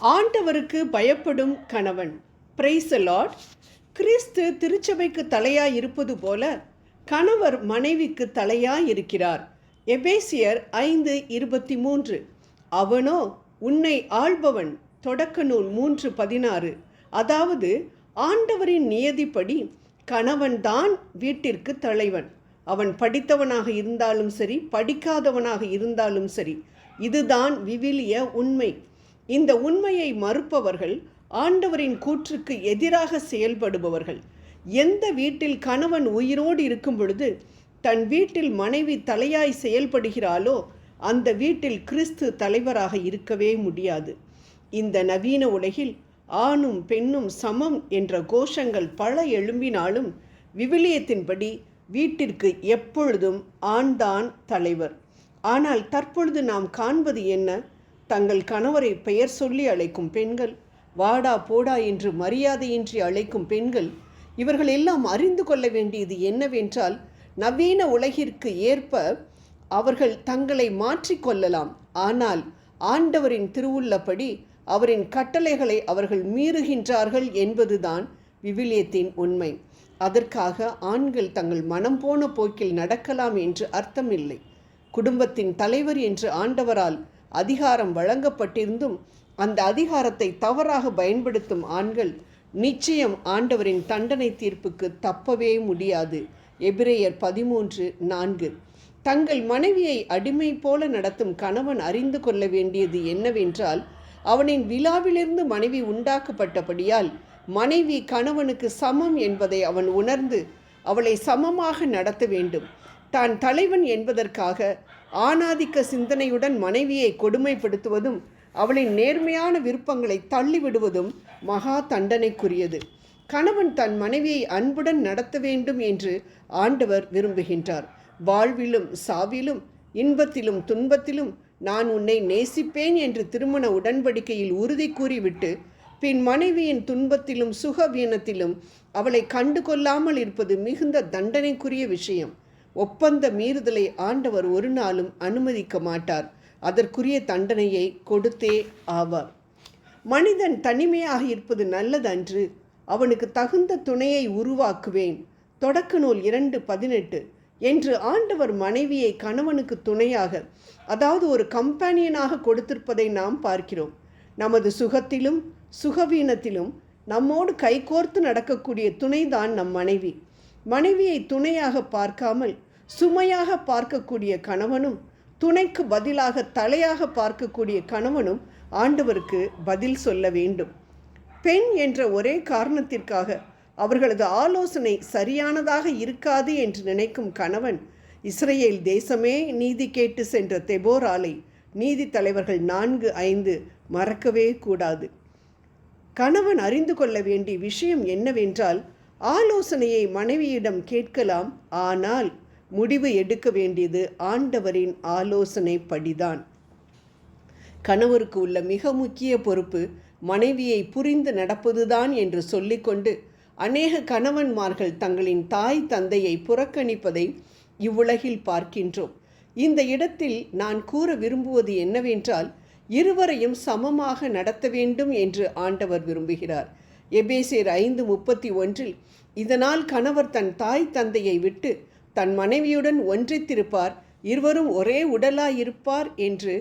ஆண்டவருக்கு பயப்படும் கணவன். Praise the Lord. கிறிஸ்து திருச்சபைக்கு தலையாய் இருப்பது போல கணவர் மனைவிக்கு தலையாய் இருக்கிறார். எபேசியர் 5:23. அவனோ உன்னை ஆள்பவன். தொடக்க நூல் 3:16. அதாவது ஆண்டவரின் நியதிப்படி கணவன்தான் வீட்டிற்கு தலைவன். அவன் படித்தவனாக இருந்தாலும் சரி, படிக்காதவனாக இருந்தாலும் சரி, இதுதான் விவிலிய உண்மை. இந்த உண்மையை மறுப்பவர்கள் ஆண்டவரின் கூற்றுக்கு எதிராக செயல்படுபவர்கள். எந்த வீட்டில் கணவன் உயிரோடு இருக்கும் பொழுது தன் வீட்டில் மனைவி தலையாய் செயல்படுகிறாளோ அந்த வீட்டில் கிறிஸ்து தலைவராக இருக்கவே முடியாது. இந்த நவீன உலகில் ஆணும் பெண்ணும் சமம் என்ற கோஷங்கள் பல எழும்பினாலும் விவிலியத்தின்படி வீட்டிற்கு எப்பொழுதும் ஆண்தான் தலைவர். ஆனால் தற்பொழுது நாம் காண்பது என்ன? தங்கள் கணவரை பெயர் சொல்லி அழைக்கும் பெண்கள், வாடா போடா என்று மரியாதையின்றி அழைக்கும் பெண்கள். இவர்கள் எல்லாம் அறிந்து கொள்ள வேண்டியது என்னவென்றால், நவீன உலகிற்கு ஏற்ப அவர்கள் தங்களை மாற்றிக்கொள்ளலாம். ஆனால் ஆண்டவரின் திருவுள்ளப்படி அவரின் கட்டளைகளை அவர்கள் மீறுகின்றார்கள் என்பதுதான் விவிலியத்தின் உண்மை. அதற்காக ஆண்கள் தங்கள் மனம் போன போக்கில் நடக்கலாம் என்று அர்த்தமில்லை. குடும்பத்தின் தலைவர் என்று ஆண்டவரால் அதிகாரம் வழங்கப்பட்டிருந்தும் அந்த அதிகாரத்தை தவறாக பயன்படுத்தும் ஆண்கள் நிச்சயம் ஆண்டவரின் தண்டனை தீர்ப்புக்கு தப்பவே முடியாது. எபிரேயர் 13:4. தங்கள் மனைவியை அடிமை போல நடத்தும் கணவன் அறிந்து கொள்ள வேண்டியது என்னவென்றால், அவனின் விழாவிலிருந்து மனைவி உண்டாக்கப்பட்டபடியால் மனைவி கணவனுக்கு சமம் என்பதை அவன் உணர்ந்து அவளை சமமாக நடத்த வேண்டும். தான் தலைவன் என்பதற்காக ஆணாதிக்க சிந்தனையுடன் மனைவியை கொடுமைப்படுத்துவதும் அவளின் நேர்மையான விருப்பங்களை தள்ளிவிடுவதும் மகா தண்டனைக்குரியது. கணவன் தன் மனைவியை அன்புடன் நடத்த வேண்டும் என்று ஆண்டவர் விரும்புகின்றார். வாழ்விலும் சாவிலும் இன்பத்திலும் துன்பத்திலும் நான் உன்னை நேசிப்பேன் என்று திருமண உடன்படிக்கையில் உறுதி கூறிவிட்டு பின் மனைவியின் துன்பத்திலும் சுகவீனத்திலும் அவளை கண்டு கொள்ளாமல் இருப்பது மிகுந்த தண்டனைக்குரிய விஷயம். ஒப்பந்த மீறுதலை ஆண்டவர் ஒரு நாளும் அனுமதிக்க மாட்டார். அதற்குரிய தண்டனையை கொடுத்தே ஆவார். மனிதன் தனிமையாக இருப்பது நல்லதன்று, அவனுக்கு தகுந்த துணையை உருவாக்குவேன். தொடக்க நூல் 2:18 என்று ஆண்டவர் மனைவியை கணவனுக்கு துணையாக, அதாவது ஒரு கம்பானியனாக கொடுத்திருப்பதை நாம் பார்க்கிறோம். நமது சுகத்திலும் சுகவீனத்திலும் நம்மோடு கைகோர்த்து நடக்கக்கூடிய துணைதான் நம் மனைவி. மனைவியை துணையாக பார்க்காமல் சுமையாக பார்க்கக்கூடிய கணவனும், துணைக்கு பதிலாக தலையாக பார்க்கக்கூடிய கணவனும் ஆண்டவருக்கு பதில் சொல்ல வேண்டும். பெண் என்ற ஒரே காரணத்திற்காக அவர்களது ஆலோசனை சரியானதாக இருக்காது என்று நினைக்கும் கணவன், இஸ்ரேல் தேசமே நீதி கேட்டு சென்ற தெபோராலை நீதி தலைவர்கள் 4:5 மறக்கவே கூடாது. கணவன் அறிந்து கொள்ள வேண்டிய விஷயம் என்னவென்றால், ஆலோசனையை மனைவியிடம் கேட்கலாம், ஆனால் முடிவு எடுக்க வேண்டியது ஆண்டவரின் ஆலோசனை படிதான். கணவருக்கு உள்ள மிக முக்கிய பொறுப்பு மனைவியை புரிந்து நடப்பதுதான் என்று சொல்லிக்கொண்டு அநேக கணவன்மார்கள் தங்களின் தாய் தந்தையை புறக்கணிப்பதை இவ்வுலகில் பார்க்கின்றோம். இந்த இடத்தில் நான் கூற விரும்புவது என்னவென்றால், இருவரையும் சமமாக நடத்த வேண்டும் என்று ஆண்டவர் விரும்புகிறார். எபேசியர் 5:31 இதனால் கணவர் தன் தாய் தந்தையை விட்டு தன் மனைவியுடன் ஒன்றித்திருப்பார், இருவரும் ஒரே உடலாயிருப்பார் என்று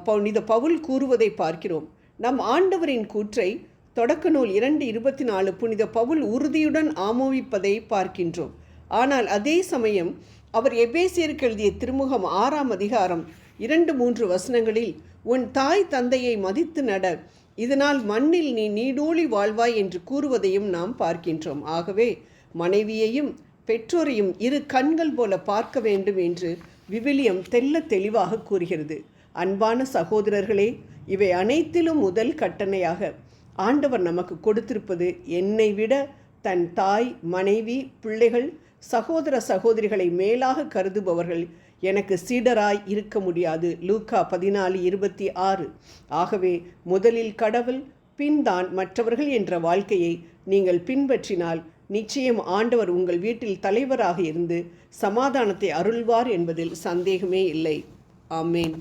புனித பவுல் கூறுவதை பார்க்கிறோம். நம் ஆண்டவரின் கூற்றை தொடக்க நூல் 2:24 புனித பவுல் உறுதியுடன் ஆமோதிப்பதை பார்க்கின்றோம். ஆனால் அதே சமயம் அவர் எபேசியருக்கு எழுதிய திருமுகம் 6ஆம் அதிகாரம் 2-3 வசனங்களில் உன் தாய் தந்தையை மதித்து நட, இதனால் மண்ணில் நீ நீடூழி வாழ்வாய் என்று கூறுவதையும் நாம் பார்க்கின்றோம். ஆகவே மனைவியையும் பெற்றோரையும் இரு கண்கள் போல பார்க்க வேண்டும் என்று விவிலியம் தெல்ல தெளிவாக கூறுகிறது. அன்பான சகோதரர்களே, இவை அனைத்திலும் முதல் கட்டளையாக ஆண்டவர் நமக்கு கொடுத்திருப்பது, என்னை விட தன் தாய், மனைவி, பிள்ளைகள், சகோதர சகோதரிகளை மேலாக கருதுபவர்கள் எனக்கு சீடராய் இருக்க முடியாது. லூக்கா 14:26. ஆகவே முதலில் கடவுள், பின் தான் மற்றவர்கள் என்ற வாழ்க்கையை நீங்கள் பின்பற்றினால் நிச்சயம் ஆண்டவர் உங்கள் வீட்டில் தலைவராக இருந்து சமாதானத்தை அருள்வார் என்பதில் சந்தேகமே இல்லை. ஆமேன்.